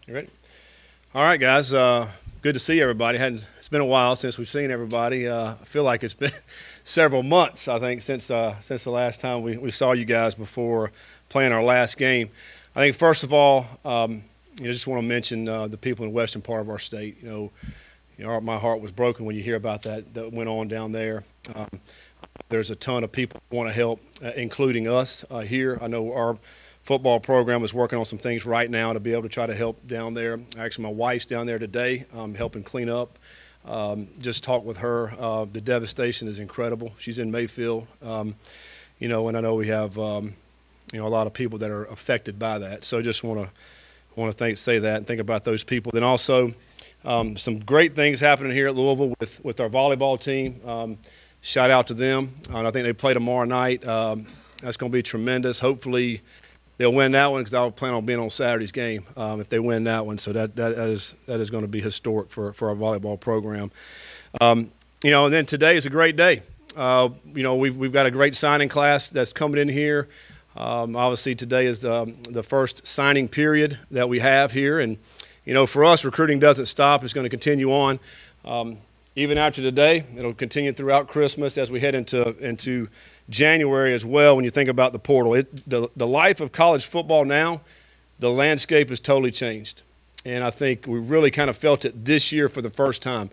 You ready? All right, guys. Good to see everybody. It's been a while since we've seen everybody. I feel like it's been several months, I think, since the last time we saw you guys before playing our last game. I think, first of all, just want to mention the people in the western part of our state. My heart was broken when you hear about that went on down there. There's a ton of people who want to help, including us here. I know our football program is working on some things right now to be able to try to help down there. Actually, my wife's down there today helping clean up. Just talk with her. The devastation is incredible. She's in Mayfield, and I know we have a lot of people that are affected by that. So just want to say that and think about those people. Then also some great things happening here at Louisville with our volleyball team. Shout out to them. I think they play tomorrow night. That's going to be tremendous. Hopefully they'll win that one because I'll plan on being on Saturday's game if they win that one. So that is going to be historic for our volleyball program. And then today is a great day. We've got a great signing class that's coming in here. Obviously today is the first signing period that we have here. And, for us, recruiting doesn't stop. It's going to continue on. Even after today, it'll continue throughout Christmas as we head into January as well. When you think about the portal, the life of college football now, the landscape has totally changed, and I think we really kind of felt it this year for the first time.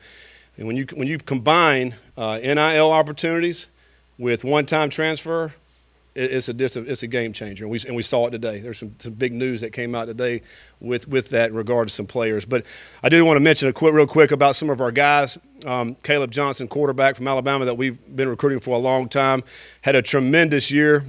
And when you combine NIL opportunities with one-time transfer, it's a game changer, and we saw it today. There's some big news that came out today with that in regard to some players. But I do want to mention real quick about some of our guys. Caleb Johnson, quarterback from Alabama that we've been recruiting for a long time, had a tremendous year.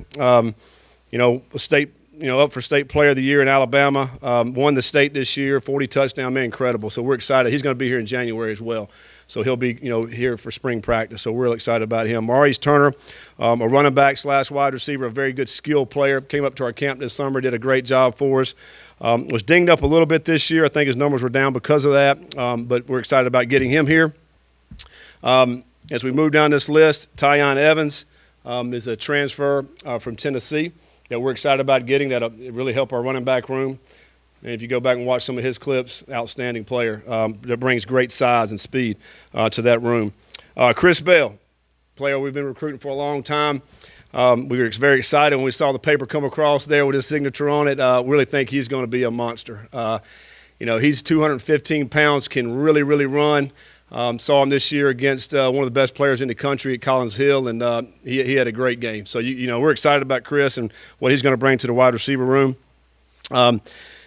State, up for state player of the year in Alabama. Won the state this year, 40 touchdown, man, incredible. So we're excited. He's going to be here in January as well. So he'll be, here for spring practice. So we're really excited about him. Maurice Turner, a running back / wide receiver, a very good skill player. Came up to our camp this summer, did a great job for us. Was dinged up a little bit this year. I think his numbers were down because of that. But we're excited about getting him here. As we move down this list, Tion Evans is a transfer from Tennessee that we're excited about getting. That'll really help our running back room. And if you go back and watch some of his clips, outstanding player that brings great size and speed to that room. Chris Bale, player we've been recruiting for a long time. We were very excited when we saw the paper come across there with his signature on it. Really think he's going to be a monster. He's 215 pounds, can really, really run. Saw him this year against one of the best players in the country at Collins Hill, and he had a great game. So, we're excited about Chris and what he's going to bring to the wide receiver room.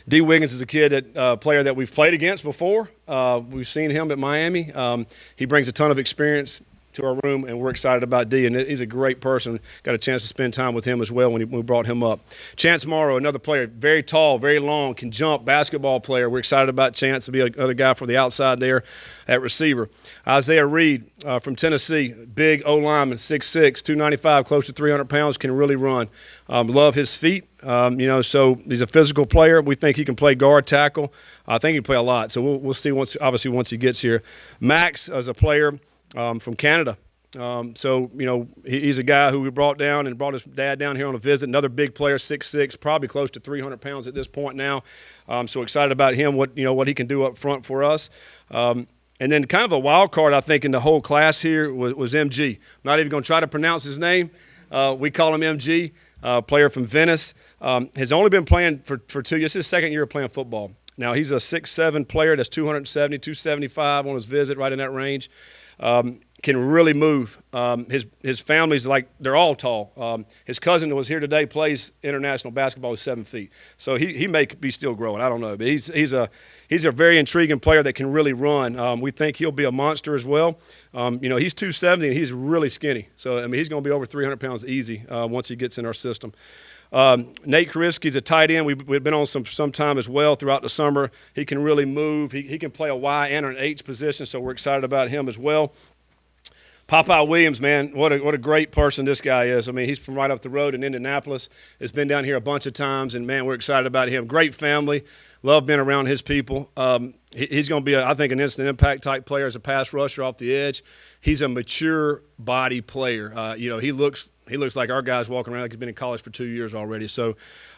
Dee Wiggins is a player that we've played against before. We've seen him at Miami. He brings a ton of experience to our room, and we're excited about Dee, and he's a great person. Got a chance to spend time with him as well when we brought him up. Chance Morrow, another player, very tall, very long, can jump, basketball player. We're excited about Chance to be another guy for the outside there at receiver. Isaiah Reed from Tennessee, big O-lineman, 6'6", 295, close to 300 pounds, can really run. Love his feet. So he's a physical player. We think he can play guard, tackle. I think he can play a lot. So we'll see once he gets here. Max is a player from Canada. He's a guy who we brought down and brought his dad down here on a visit. Another big player, 6'6", probably close to 300 pounds at this point now. So excited about him, what he can do up front for us. And then kind of a wild card, I think, in the whole class here was MG. Not even going to try to pronounce his name. We call him MG, player from Venice. Has only been playing for 2 years. This is his second year of playing football. Now, he's a 6'7" player that's 270, 275 on his visit, right in that range. Can really move. His family's they're all tall. His cousin was here today, plays international basketball, is 7 feet. So he may be still growing. I don't know. But he's a very intriguing player that can really run. We think he'll be a monster as well. He's 270 and he's really skinny. So, he's going to be over 300 pounds easy once he gets in our system. Nate Kariski's a tight end. We've been on some time as well throughout the summer. He can really move. He can play a Y and an H position, so we're excited about him as well. Popeye Williams, man, what a great person this guy is. He's from right up the road in Indianapolis. Has been down here a bunch of times, and, man, we're excited about him. Great family. Love being around his people. He's going to be, I think, an instant impact type player as a pass rusher off the edge. He's a mature body player. He looks like our guys walking around like he's been in college for 2 years already. So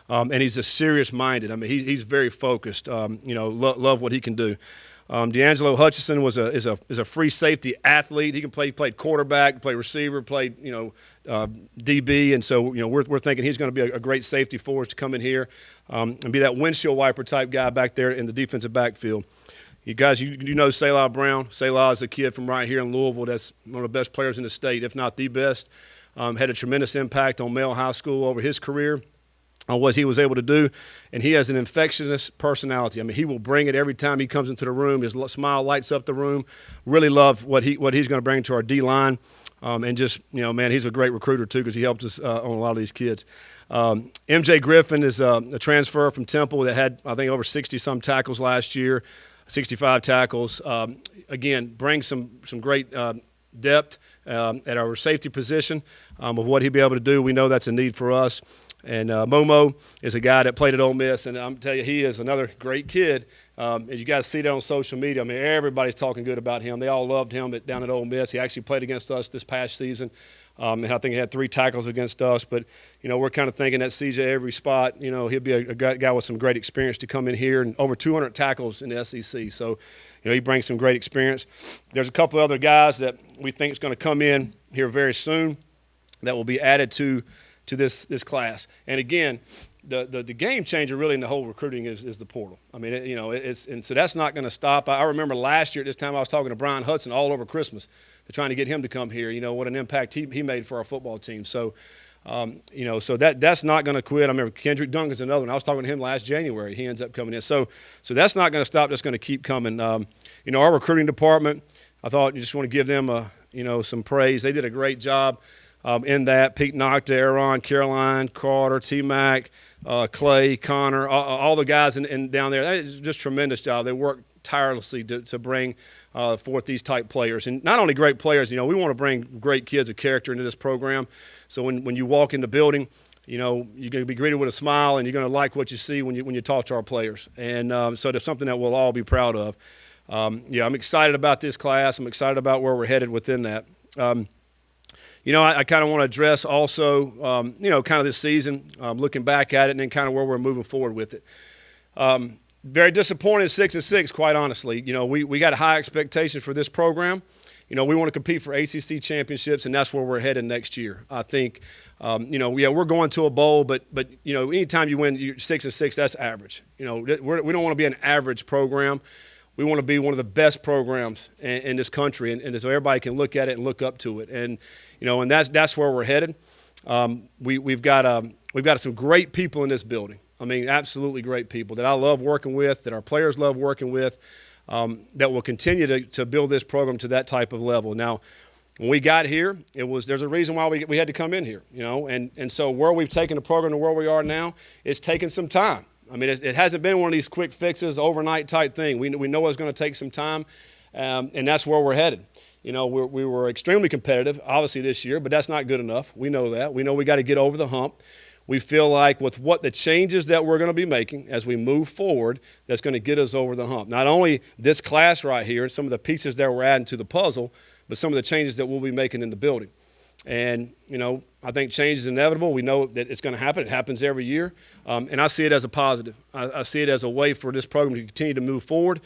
and he's a serious-minded. I mean, he's very focused. Love what he can do. D'Angelo Hutchinson is a free safety athlete. He can played quarterback, play receiver, played DB, and so we're thinking he's going to be a great safety for us to come in here and be that windshield wiper type guy back there in the defensive backfield. You guys, you know Salah Brown. Salah is a kid from right here in Louisville that's one of the best players in the state, if not the best. Had a tremendous impact on Male High School over his career. On what he was able to do, and he has an infectious personality. I mean, he will bring it every time he comes into the room. His smile lights up the room. Really love what he's going to bring to our D-line, and just man, he's a great recruiter too because he helped us on a lot of these kids. MJ Griffin is a transfer from Temple that had I think over 60-some tackles last year, 65 tackles. Again, brings some great depth at our safety position of what he'll be able to do. We know that's a need for us. And Momo is a guy that played at Ole Miss, and I'm telling you, he is another great kid. As you guys see that on social media, I mean, everybody's talking good about him. They all loved him down at Ole Miss. He actually played against us this past season, and I think he had 3 tackles against us. But, we're kind of thinking that CJ every spot, he'll be a guy with some great experience to come in here, and over 200 tackles in the SEC. So, he brings some great experience. There's a couple of other guys that we think is going to come in here very soon that will be added to this class. And again, the game changer really in the whole recruiting is the portal. I mean, and so that's not going to stop. I remember last year at this time I was talking to Brian Hudson all over Christmas, trying to get him to come here. What an impact he made for our football team. So, so that's not going to quit. I remember Kendrick Duncan's another one. I was talking to him last January. He ends up coming in. So that's not going to stop. That's going to keep coming. Our recruiting department, I thought you just want to give them some praise. They did a great job. In that, Pete Nocta, Aaron, Caroline, Carter, T-Mac, Clay, Connor, all the guys in down there. That is just a tremendous job. They worked tirelessly to bring forth these type players. And not only great players, we want to bring great kids of character into this program. So when you walk in the building, you're going to be greeted with a smile, and you're going to like what you see when you talk to our players. And so that's something that we'll all be proud of. I'm excited about this class. I'm excited about where we're headed within that. I kind of want to address also, kind of this season, looking back at it, and then kind of where we're moving forward with it. Very disappointed 6-6, quite honestly. We got high expectations for this program. We want to compete for ACC championships, and that's where we're headed next year. I think, we're going to a bowl, but anytime you win 6-6, that's average. We don't want to be an average program. We want to be one of the best programs in this country, and so everybody can look at it and look up to it. And and that's where we're headed. We've got some great people in this building. I mean, absolutely great people that I love working with, that our players love working with, that will continue to build this program to that type of level. Now, when we got here, there's a reason why we had to come in here, and so where we've taken the program to where we are now, it's taken some time. I mean, it hasn't been one of these quick fixes, overnight type thing. We know it's going to take some time, and that's where we're headed. We were extremely competitive, obviously, this year, but that's not good enough. We know that. We know we got to get over the hump. We feel like with what the changes that we're going to be making as we move forward, that's going to get us over the hump. Not only this class right here, some of the pieces that we're adding to the puzzle, but some of the changes that we'll be making in the building. And, I think change is inevitable. We know that it's going to happen. It happens every year. And I see it as a positive. I see it as a way for this program to continue to move forward.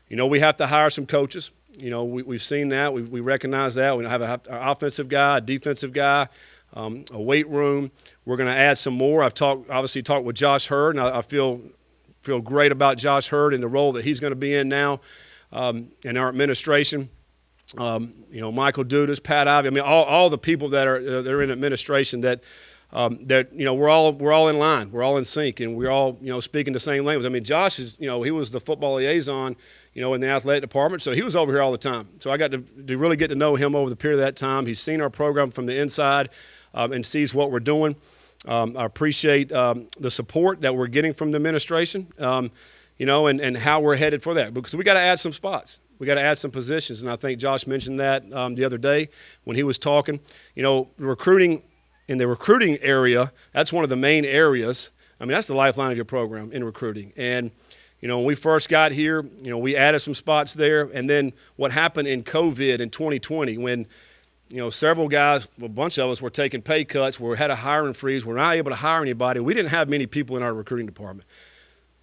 We have to hire some coaches. We've seen that. We recognize that. We have an offensive guy, a defensive guy, a weight room. We're going to add some more. I've talked with Josh Hurd, and I feel great about Josh Hurd and the role that he's going to be in now in our administration. Michael Dudas, Pat Ivey. I mean, all the people that are in administration that we're all in line, we're all in sync, and we're all speaking the same language. I mean, Josh is he was the football liaison in the athletic department, so he was over here all the time. So I got to really get to know him over the period of that time. He's seen our program from the inside and sees what we're doing. I appreciate the support that we're getting from the administration, and how we're headed for that, because we got to add some spots. We got to add some positions, and I think Josh mentioned that the other day when he was talking. Recruiting in the recruiting area, that's one of the main areas. I mean, that's the lifeline of your program in recruiting. And when we first got here, we added some spots there, and then what happened in COVID in 2020 when several guys, a bunch of us were taking pay cuts. We had a hiring freeze. We're not able to hire anybody. We didn't have many people in our recruiting department.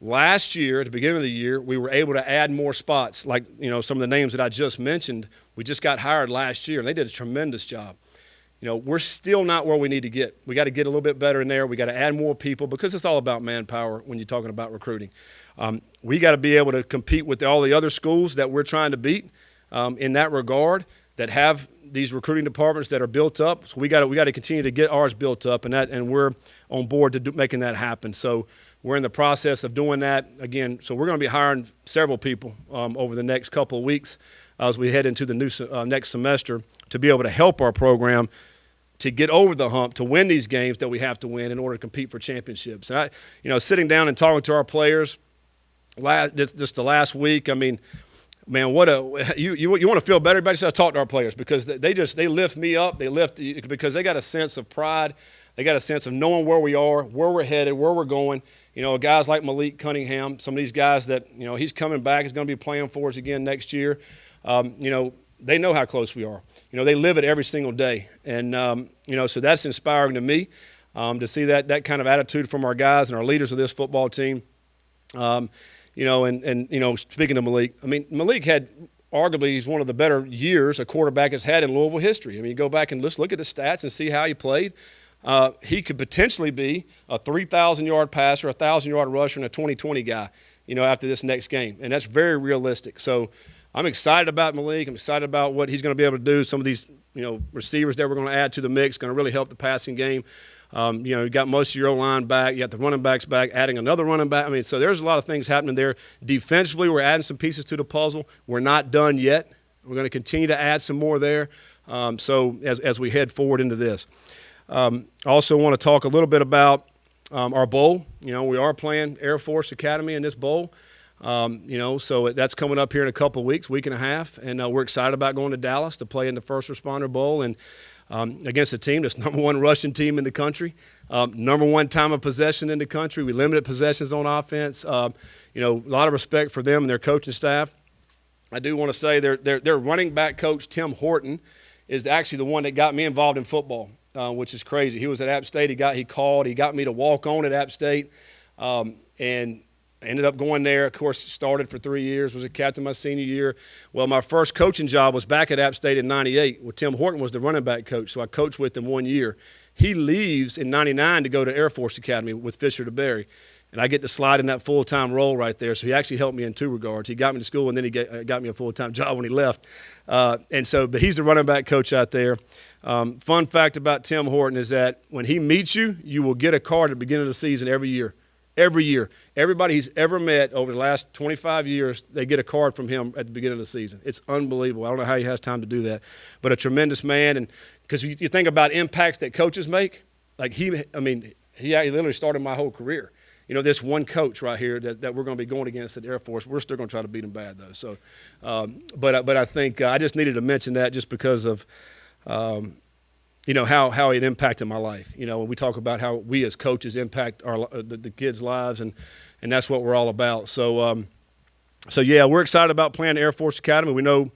Last year, at the beginning of the year, we were able to add more spots. Like, some of the names that I just mentioned, we just got hired last year, and they did a tremendous job. We're still not where we need to get. We got to get a little bit better in there. We got to add more people because it's all about manpower when you're talking about recruiting. We got to be able to compete with all the other schools that we're trying to beat in that regard, that have these recruiting departments that are built up. So we got to continue to get ours built up, and we're on board to making that happen. So we're in the process of doing that again. So we're going to be hiring several people over the next couple of weeks as we head into the new next semester to be able to help our program to get over the hump, to win these games that we have to win in order to compete for championships. And sitting down and talking to our players just the last week, I mean, man, you want to feel better? Everybody says talk to our players because they lift me up. They lift because they got a sense of pride. They got a sense of knowing where we are, where we're headed, where we're going. Guys like Malik Cunningham, some of these guys that he's coming back. He's going to be playing for us again next year. They know how close we are. They live it every single day, and so that's inspiring to me to see that kind of attitude from our guys and our leaders of this football team. Speaking of Malik, I mean, Malik had arguably he's one of the better years a quarterback has had in Louisville history. I mean, you go back and just look at the stats and see how he played. He could potentially be a 3,000-yard passer, a 1,000-yard rusher, and a 20-20 guy, after this next game, and that's very realistic. So I'm excited about Malik. I'm excited about what he's going to be able to do. Some of these, receivers that we're going to add to the mix going to really help the passing game. You got most of your O-line back. You got the running backs back, adding another running back. I mean, so there's a lot of things happening there. Defensively, we're adding some pieces to the puzzle. We're not done yet. We're going to continue to add some more there so as we head forward into this. I also want to talk a little bit about our bowl. We are playing Air Force Academy in this bowl. So that's coming up here in a couple of weeks, week and a half, and we're excited about going to Dallas to play in the First Responder Bowl and against a team that's number one rushing team in the country, number one time of possession in the country. We limited possessions on offense. A lot of respect for them and their coaching staff. I do want to say their running back coach, Tim Horton, is actually the one that got me involved in football, which is crazy. He was at App State. He got me to walk on at App State, and I ended up going there. Of course, started for 3 years, was a captain my senior year. Well, my first coaching job was back at App State in 98. Well, Tim Horton was the running back coach, so I coached with him 1 year. He leaves in 99 to go to Air Force Academy with Fisher DeBerry, and I get to slide in that full-time role right there. So he actually helped me in two regards. He got me to school, and then he got me a full-time job when he left. But he's the running back coach out there. Fun fact about Tim Horton is that when he meets you, you will get a card at the beginning of the season every year. Every year. Everybody he's ever met over the last 25 years, they get a card from him at the beginning of the season. It's unbelievable. I don't know how he has time to do that. But a tremendous man. And because you think about impacts that coaches make, like he literally started my whole career. This one coach right here that we're going to be going against at Air Force, we're still going to try to beat him bad, though. So, but I think I just needed to mention that just because of how it impacted my life. When we talk about how we as coaches impact the kids' lives, and that's what we're all about. So yeah, we're excited about playing the Air Force Academy. We know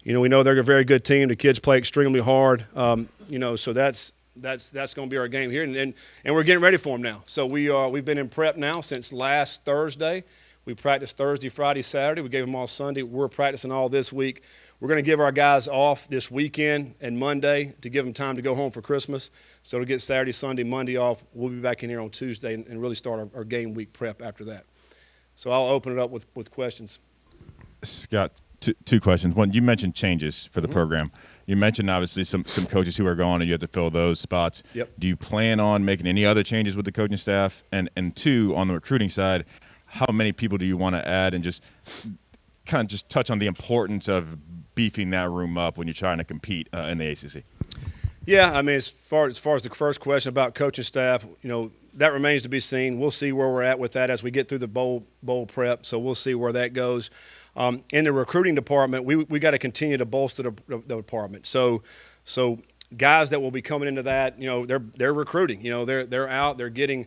they're a very good team. The kids play extremely hard. So that's going to be our game here, and we're getting ready for them now. So we've been in prep now since last Thursday. We practiced Thursday, Friday, Saturday. We gave them all Sunday. We're practicing all this week. We're going to give our guys off this weekend and Monday to give them time to go home for Christmas. So to get Saturday, Sunday, Monday off, we'll be back in here on Tuesday and really start our game week prep after that. So I'll open it up with questions. Scott, two questions. One, you mentioned changes for the program. You mentioned obviously some coaches who are gone and you have to fill those spots. Yep. Do you plan on making any other changes with the coaching staff? And two, on the recruiting side, how many people do you want to add, and just kind of just touch on the importance of beefing that room up when you're trying to compete in the ACC? Yeah, I mean, as far as the first question about coaching staff, that remains to be seen. We'll see where we're at with that as we get through the bowl prep. So we'll see where that goes. In the recruiting department, we got to continue to bolster the department. So guys that will be coming into that, they're recruiting. They're out. They're getting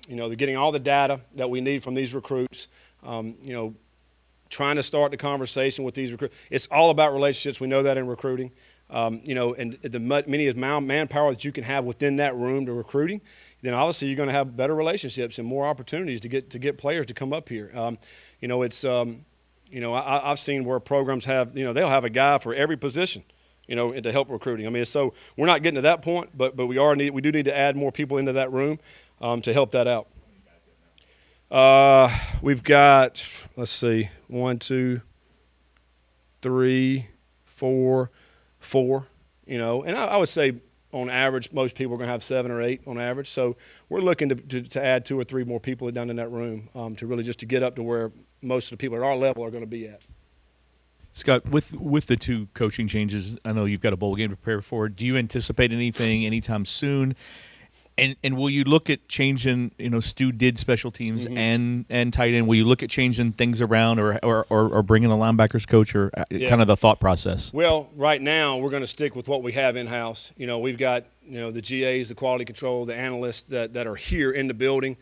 they're getting all the data that we need from these recruits. Trying to start the conversation with these recruits. It's all about relationships. We know that in recruiting. and many as manpower that you can have within that room to recruiting, then obviously you're going to have better relationships and more opportunities to get players to come up here. I've seen where programs have, they'll have a guy for every position, to help recruiting. I mean, so we're not getting to that point, but we do need to add more people into that room to help that out. We've got, let's see, 1, 2, 3, 4, and I would say on average most people are going to have 7 or 8 on average. So we're looking to add 2 or 3 more people down in that room to really just to get up to where most of the people at our level are going to be at. Scott, with the 2 coaching changes, I know you've got a bowl game to prepare for. Do you anticipate anything anytime soon? And will you look at changing, Stu did special teams and tight end. Will you look at changing things around or bringing a linebackers coach or kind of the thought process? Well, right now we're going to stick with what we have in-house. We've got, the GAs, the quality control, the analysts that are here in the building.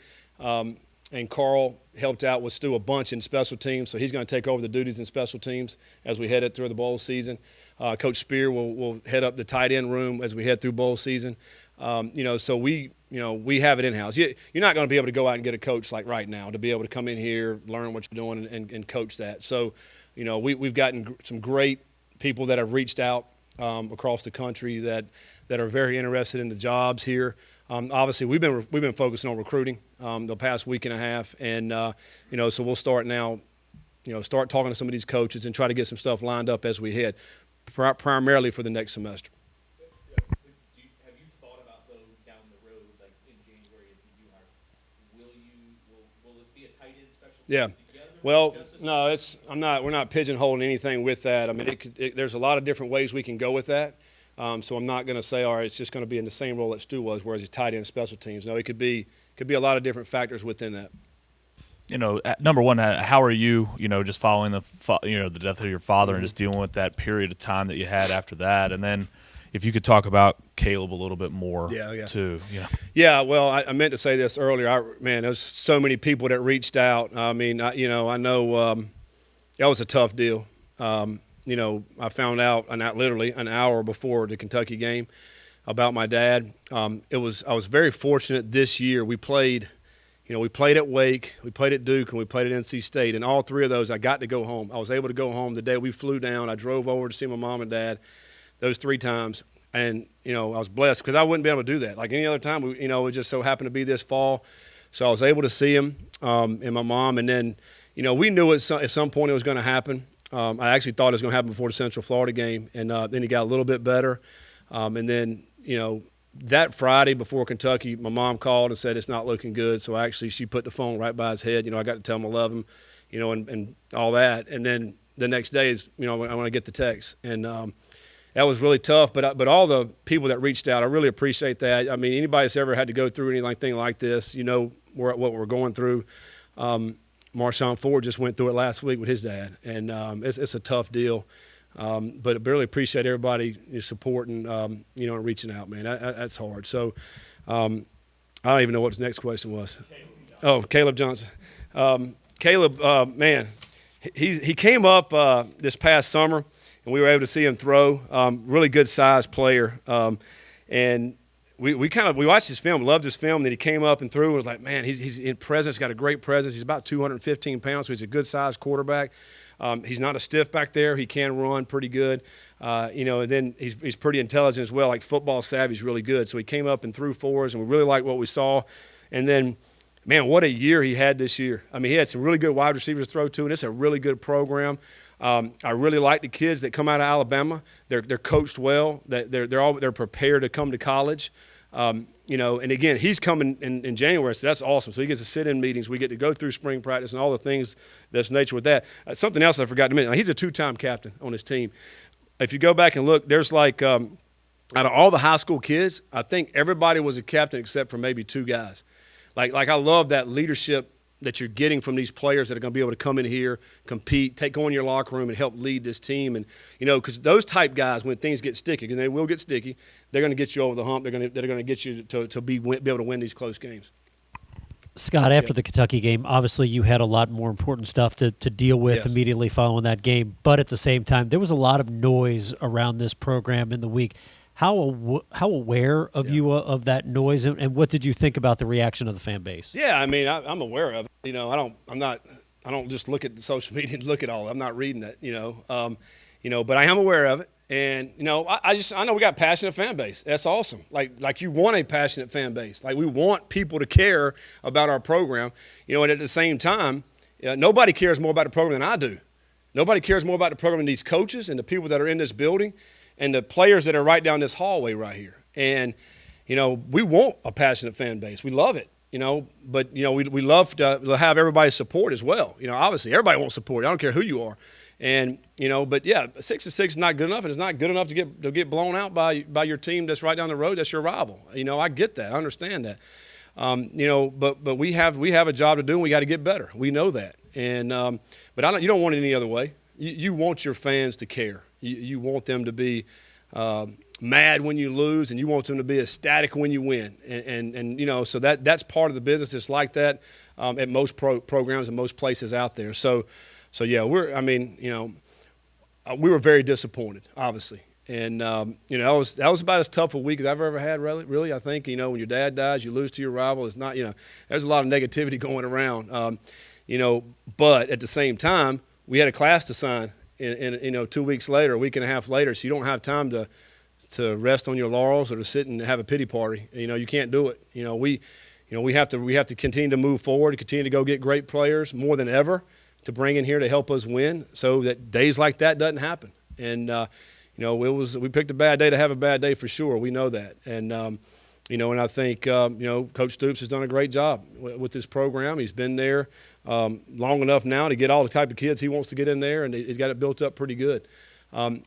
And Carl helped out with Stu a bunch in special teams, so he's going to take over the duties in special teams as we head it through the bowl season. Coach Spear will head up the tight end room as we head through bowl season. So we have it in-house. You're not going to be able to go out and get a coach like right now to be able to come in here, learn what you're doing, and coach that. So, we've gotten some great people that have reached out across the country that are very interested in the jobs here. Obviously, we've been focusing on recruiting the past week and a half, and so we'll start now. Start talking to some of these coaches and try to get some stuff lined up as we head, primarily for the next semester. Have you thought about though down the road, like in January, if you do hire, will it be a tight end special? Yeah. Well, no, we're not pigeonholing anything with that. I mean, there's a lot of different ways we can go with that. So I'm not going to say, all right, it's just going to be in the same role that Stu was, whereas he's tight end special teams. No, it could be a lot of different factors within that. Number one, how are you, just following the death of your father and just dealing with that period of time that you had after that? And then if you could talk about Caleb a little bit more too. Yeah, well, I meant to say this earlier. There's so many people that reached out. I mean, I know that was a tough deal. I found out literally an hour before the Kentucky game about my dad. I was very fortunate this year. We played at Wake, we played at Duke, and we played at NC State. And all 3 of those, I got to go home. I was able to go home the day we flew down. I drove over to see my mom and dad those 3 times. And, I was blessed because I wouldn't be able to do that. Like any other time, it just so happened to be this fall. So I was able to see him and my mom. And then, we knew at some point it was going to happen. I actually thought it was going to happen before the Central Florida game. And then he got a little bit better. And then, that Friday before Kentucky, my mom called and said it's not looking good. So actually she put the phone right by his head. I got to tell him I love him, and all that. And then the next day is, I want to get the text. And that was really tough. But all the people that reached out, I really appreciate that. I mean, anybody that's ever had to go through anything like this, what we're going through. Marshawn Ford just went through it last week with his dad. And it's a tough deal. But I really appreciate everybody supporting, and reaching out, man. That's hard. So I don't even know what the next question was. Caleb Johnson. Caleb, man, he came up this past summer, and we were able to see him throw. Really good sized player. And we watched his film, loved his film. Then he came up and threw and was like, man, he's in presence, got a great presence. He's about 215 pounds, so he's a good sized quarterback. He's not a stiff back there. He can run pretty good. And then he's pretty intelligent as well. Like football savvy, he's really good. So he came up and threw for us, and we really liked what we saw. And then, man, what a year he had this year. I mean, he had some really good wide receivers to throw to, and it's a really good program. I really like the kids that come out of Alabama. They're coached well. They're prepared to come to college. And again, he's coming in January, so that's awesome. So he gets to sit in meetings. We get to go through spring practice and all the things that's nature with that. Something else I forgot to mention. He's a 2-time captain on his team. If you go back and look, there's out of all the high school kids, I think everybody was a captain except for maybe 2 guys. Like I love that leadership that you're getting from these players that are going to be able to come in here, compete, go in your locker room and help lead this team. And, because those type guys, when things get sticky, because they will get sticky, they're going to get you over the hump. They're going to get you to be able to win these close games. Scott, after the Kentucky game, obviously you had a lot more important stuff to deal with immediately following that game. But at the same time, there was a lot of noise around this program in the week. How aware of you of that noise, and what did you think about the reaction of the fan base? Yeah, I mean, I'm aware of it. You know, I don't just look at the social media and look at all. I'm not reading it. But I am aware of it. And, I know we got a passionate fan base. That's awesome. Like you want a passionate fan base. Like we want people to care about our program. And at the same time, nobody cares more about the program than I do. Nobody cares more about the program than these coaches and the people that are in this building and the players that are right down this hallway right here. And, we want a passionate fan base. We love it. But we love to have everybody's support as well. Obviously everybody wants support. I don't care who you are. And, but yeah, 6-6 is not good enough, and it's not good enough to get blown out by your team that's right down the road. That's your rival. I get that. I understand that. But we have a job to do, and we got to get better. We know that. And but you don't want it any other way. You want your fans to care. You want them to be mad when you lose, and you want them to be ecstatic when you win. And so that's part of the business. It's like that at most programs and most places out there. So yeah, we were very disappointed, obviously. And, that was about as tough a week as I've ever had, really. I think, when your dad dies, you lose to your rival. It's not, there's a lot of negativity going around. But at the same time, we had a class to sign in 2 weeks later, a week and a half later, so you don't have time to rest on your laurels or to sit and have a pity party. You can't do it. We have to continue to move forward, continue to go get great players more than ever to bring in here to help us win, so that days like that doesn't happen. And we picked a bad day to have a bad day for sure. We know that. And and I think Coach Stoops has done a great job with this program. He's been there long enough now to get all the type of kids he wants to get in there, and he's got it built up pretty good.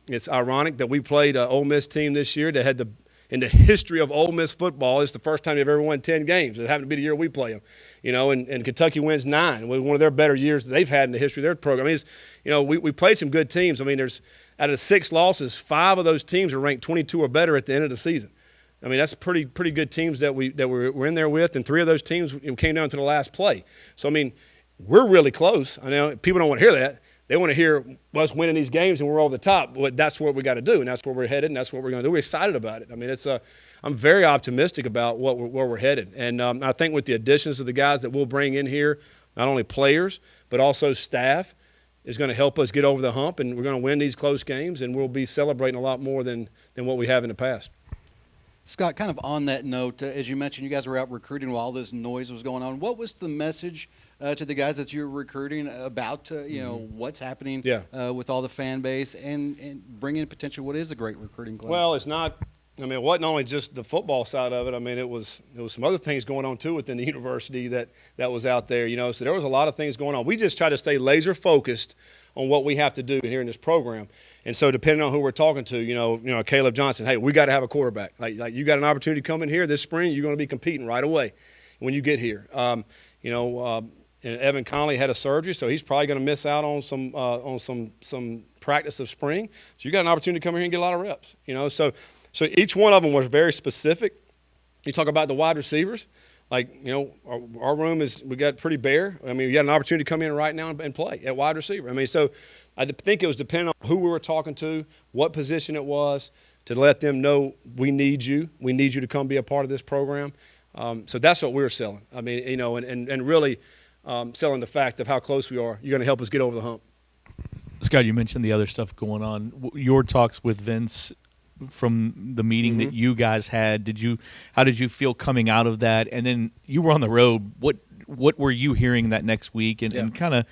It's ironic that we played an Ole Miss team this year that had in the history of Ole Miss football, it's the first time they've ever won 10 games. It happened to be the year we play them. And Kentucky wins 9. It was one of their better years they've had in the history of their program. We played some good teams. There's out of the 6 losses, 5 of those teams are ranked 22 or better at the end of the season. That's pretty good teams that we're in there with, and 3 of those teams came down to the last play. So we're really close. I know people don't want to hear that. They want to hear us winning these games and we're over the top. But that's what we got to do, and that's where we're headed, and that's what we're going to do. We're excited about it. I'm very optimistic about where we're headed. And I think with the additions of the guys that we'll bring in here, not only players but also staff, is going to help us get over the hump, and we're going to win these close games, and we'll be celebrating a lot more than what we have in the past. Scott, kind of on that note, as you mentioned, you guys were out recruiting while all this noise was going on. What was the message to the guys that you were recruiting about, what's happening with all the fan base and bringing potential what is a great recruiting class? Well, it's not – it wasn't only just the football side of it. It was some other things going on too within the university that was out there, So there was a lot of things going on. We just try to stay laser focused on what we have to do here in this program. And so depending on who we're talking to, Caleb Johnson, hey, we got to have a quarterback. Like you got an opportunity to come in here this spring, you're going to be competing right away when you get here. And Evan Conley had a surgery, so he's probably going to miss out on some practice of spring. So you got an opportunity to come here and get a lot of reps. So each one of them was very specific. You talk about the wide receivers, our room we got pretty bare. We got an opportunity to come in right now and play at wide receiver. So I think it was depending on who we were talking to, what position it was, to let them know we need you. We need you to come be a part of this program. So that's what we were selling. And really selling the fact of how close we are. You're going to help us get over the hump. Scott, you mentioned the other stuff going on. Your talks with Vince from the meeting that you guys had. How did you feel coming out of that? And then you were on the road. What were you hearing that next week, and kind of,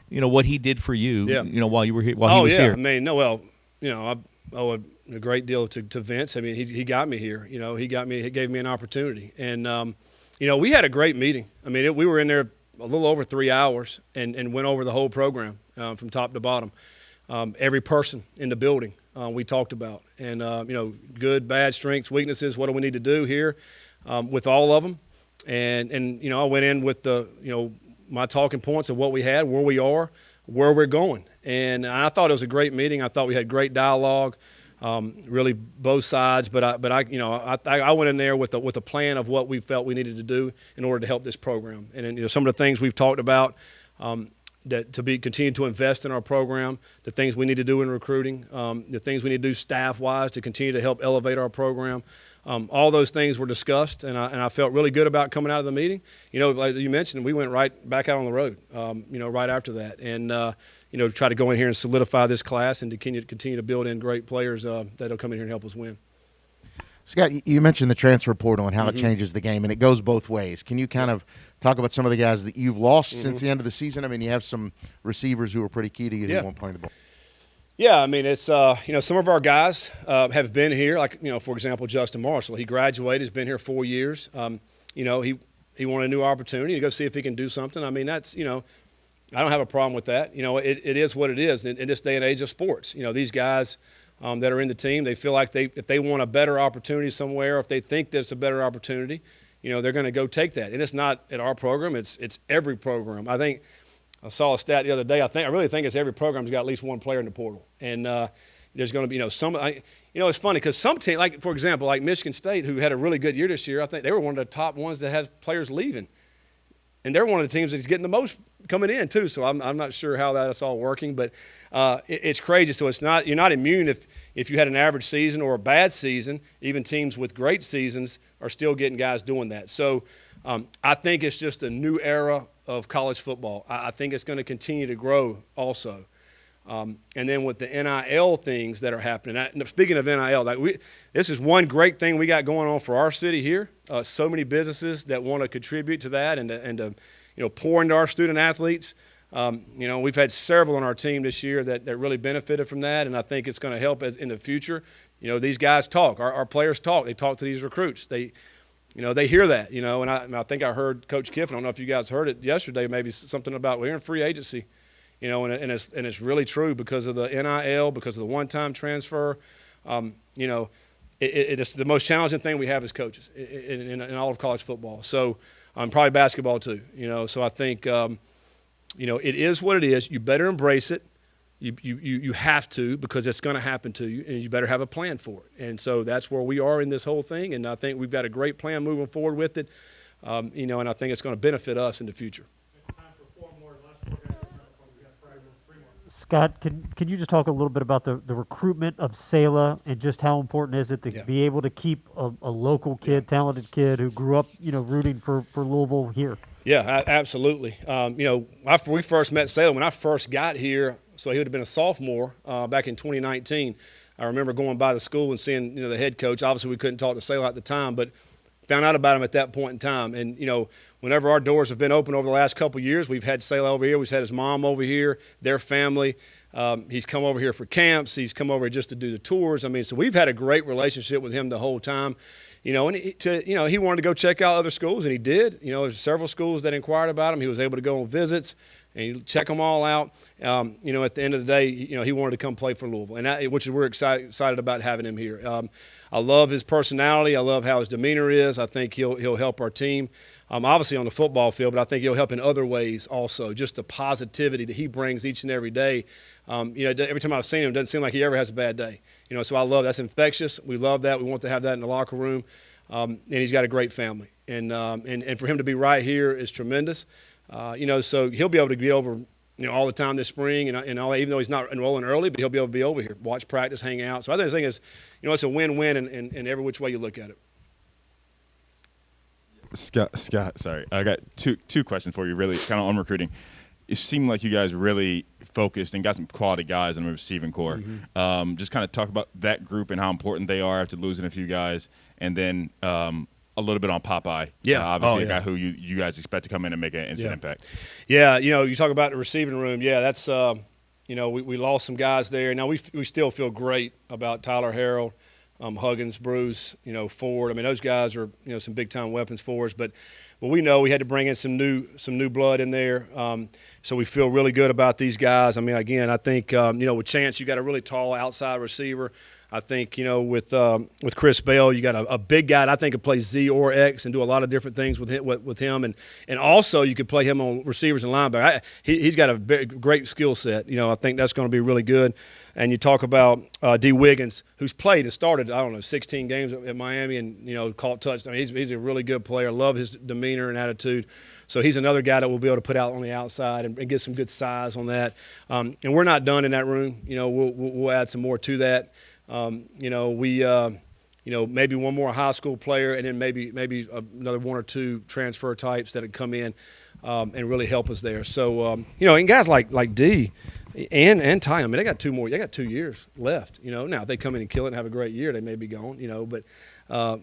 what he did for you, while you were here, while he was here? I owe a great deal to Vince. He got me here. He gave me an opportunity, and we had a great meeting. We were in there a little over 3 hours and went over the whole program from top to bottom. Every person in the building we talked about, and good, bad, strengths, weaknesses. What do we need to do here with all of them? And I went in with my talking points of what we had, where we are, where we're going. And I thought it was a great meeting. I thought we had great dialogue. really both sides. But I went in there with a plan of what we felt we needed to do in order to help this program. And some of the things we've talked about, that continue to invest in our program, the things we need to do in recruiting, the things we need to do staff-wise to continue to help elevate our program. All those things were discussed, and I felt really good about coming out of the meeting. Like you mentioned, we went right back out on the road, right after that, and try to go in here and solidify this class and to continue to build in great players that'll come in here and help us win. Scott, you mentioned the transfer portal and how it changes the game, and it goes both ways. Can you kind of talk about some of the guys that you've lost since the end of the season? I mean, you have some receivers who are pretty key to you who won't play the ball. Yeah, I mean, it's some of our guys have been here, like for example, Justin Marshall. He graduated, has been here 4 years. He wanted a new opportunity to go see if he can do something. I mean, that's I don't have a problem with that. It is what it is in this day and age of sports. These guys that are in the team, they feel like if they want a better opportunity somewhere, if they think there's a better opportunity, they're going to go take that. And it's not at our program; it's every program. I think I saw a stat the other day. I really think it's every program's got at least one player in the portal, and there's going to be some. It's funny because some team, like for example, like Michigan State, who had a really good year this year, I think they were one of the top ones that has players leaving, and they're one of the teams that's getting the most coming in too. So I'm not sure how that's all working, but it's crazy. So you're not immune if you had an average season or a bad season. Even teams with great seasons are still getting guys doing that. So I think it's just a new era of college football. I think it's going to continue to grow also. And then with the NIL things that are happening. Speaking of NIL, this is one great thing we got going on for our city here. So many businesses that want to contribute to that and pour into our student athletes. We've had several on our team this year that really benefited from that, and I think it's going to help in the future. These guys talk. Our players talk. They talk to these recruits. They hear that. And I think I heard Coach Kiffin. I don't know if you guys heard it yesterday. Maybe something about we're in free agency. And it's really true because of the NIL, because of the one-time transfer. It's the most challenging thing we have as coaches in all of college football. So probably basketball too. So I think it is what it is. You better embrace it. You have to, because it's going to happen to you, and you better have a plan for it. And so that's where we are in this whole thing, and I think we've got a great plan moving forward with it. And I think it's going to benefit us in the future. Scott, can you just talk a little bit about the recruitment of Salah and just how important is it to be able to keep a local kid, talented kid who grew up, rooting for Louisville here? Yeah, absolutely. We first met Salah when I first got here, so he would have been a sophomore back in 2019. I remember going by the school and seeing, the head coach. Obviously, we couldn't talk to Salah at the time, but found out about him at that point in time. And, whenever our doors have been open over the last couple of years, we've had Salah over here. We've had his mom over here, their family. He's come over here for camps. He's come over just to do the tours. I mean, so we've had a great relationship with him the whole time. And he wanted to go check out other schools, and he did. There's several schools that inquired about him. He was able to go on visits and check them all out. At the end of the day, he wanted to come play for Louisville, and which we're excited about having him here. I love his personality. I love how his demeanor is. I think he'll help our team, obviously on the football field, but I think he'll help in other ways also. Just the positivity that he brings each and every day. Every time I've seen him, it doesn't seem like he ever has a bad day. So I love that's infectious. We love that. We want to have that in the locker room. And he's got a great family, and for him to be right here is tremendous. So he'll be able to be over, all the time this spring and all. Even though he's not enrolling early, but he'll be able to be over here, watch practice, hang out. So I think the thing is, it's a win-win in every which way you look at it. Scott, sorry, I got two questions for you, really, kind of on recruiting. It seemed like you guys really focused and got some quality guys in the receiving corps. Just kind of talk about that group and how important they are after losing a few guys, and then a little bit on Popeye. Obviously a guy who you guys expect to come in and make an instant impact. Yeah, you talk about the receiving room. Yeah, that's we lost some guys there. Now we still feel great about Tyler Harrell, Huggins, Bruce, Ford. I mean, those guys are some big time weapons for us. But we know we had to bring in some new blood in there. So we feel really good about these guys. I mean, again, I think with Chance, you got a really tall outside receiver. I think, with Chris Bale, you got a big guy that I think could play Z or X and do a lot of different things with him. And also you could play him on receivers and linebackers. He's got a very great skill set. I think that's going to be really good. And you talk about Dee Wiggins, who's played and started, 16 games at Miami and, caught touchdowns. He's a really good player. Love his demeanor and attitude. So he's another guy that we'll be able to put out on the outside and get some good size on that. And we're not done in that room. We'll add some more to that. Maybe one more high school player and then maybe another one or two transfer types that would come in and really help us there. So, and guys like D and Ty, I mean, they got 2 years left. Now if they come in and kill it and have a great year, they may be gone, but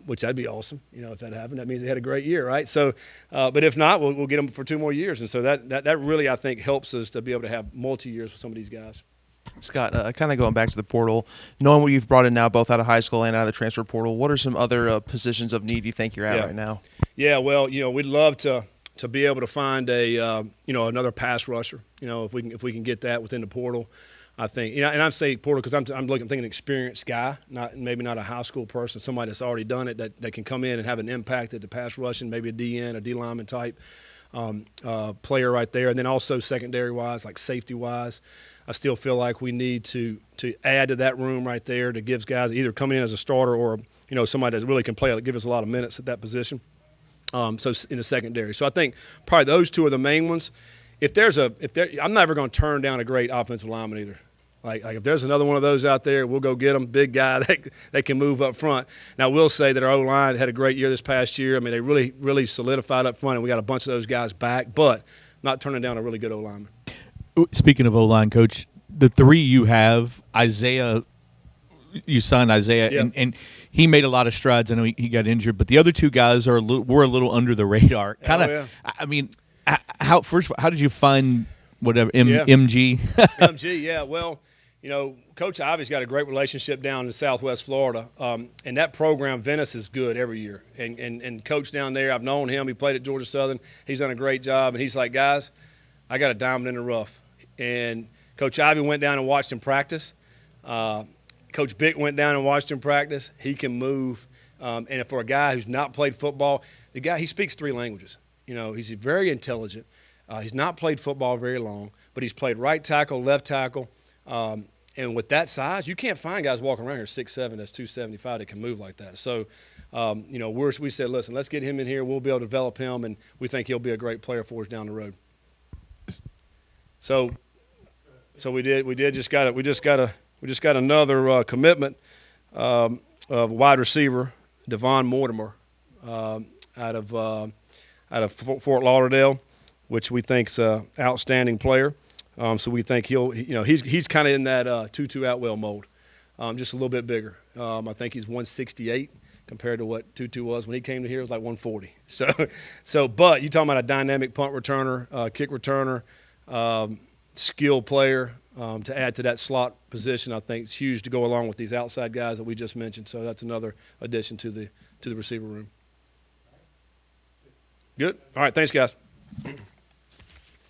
which that'd be awesome, if that happened. That means they had a great year, right? So, but if not, we'll get them for 2 more years. And so that really, I think, helps us to be able to have multi-years with some of these guys. Scott, kind of going back to the portal, knowing what you've brought in now, both out of high school and out of the transfer portal, what are some other positions of need you think you're at right now? Yeah, well, we'd love to be able to find another pass rusher. If we can get that within the portal, I think. And I say portal because I'm thinking experienced guy, maybe not a high school person, somebody that's already done it that can come in and have an impact at the pass rushing, maybe a DN, a D lineman type player right there, and then also secondary wise, like safety wise. I still feel like we need to add to that room right there to give guys either coming in as a starter or somebody that really can play, give us a lot of minutes at that position. So in the secondary. So I think probably those two are the main ones. I'm never going to turn down a great offensive lineman either. Like if there's another one of those out there, we'll go get them. Big guy that can move up front. Now we'll say that our O-line had a great year this past year. I mean, they really, really solidified up front, and we got a bunch of those guys back. But not turning down a really good O-lineman. Speaking of O-line, Coach, the 3 you have, Isaiah, you signed Isaiah, and he made a lot of strides. I know he got injured, but the other 2 guys were a little under the radar. I mean, how did you find whatever MG? MG, yeah. Well, Coach Ivy's got a great relationship down in Southwest Florida, and that program, Venice, is good every year. And Coach down there, I've known him. He played at Georgia Southern. He's done a great job, and he's like, guys, I got a diamond in the rough. And Coach Ivy went down and watched him practice. Coach Bick went down and watched him practice. He can move. And for a guy who's not played football, he speaks 3 languages. He's very intelligent. He's not played football very long, but he's played right tackle, left tackle. And with that size, you can't find guys walking around here 6'7", that's 275 that can move like that. So, we said, listen, let's get him in here. We'll be able to develop him, and we think he'll be a great player for us down the road. So we just got another commitment of wide receiver, Devon Mortimer, out of Fort Lauderdale, which we think's an outstanding player. So we think he's kind of in that Tutu Atwell mold, just a little bit bigger. I think he's 168 compared to what Tutu was when he came to here. It was like 140. But you're talking about a dynamic punt returner, kick returner, skill player to add to that slot position. I think it's huge to go along with these outside guys that we just mentioned. So that's another addition to the receiver room. Good. All right. Thanks, guys.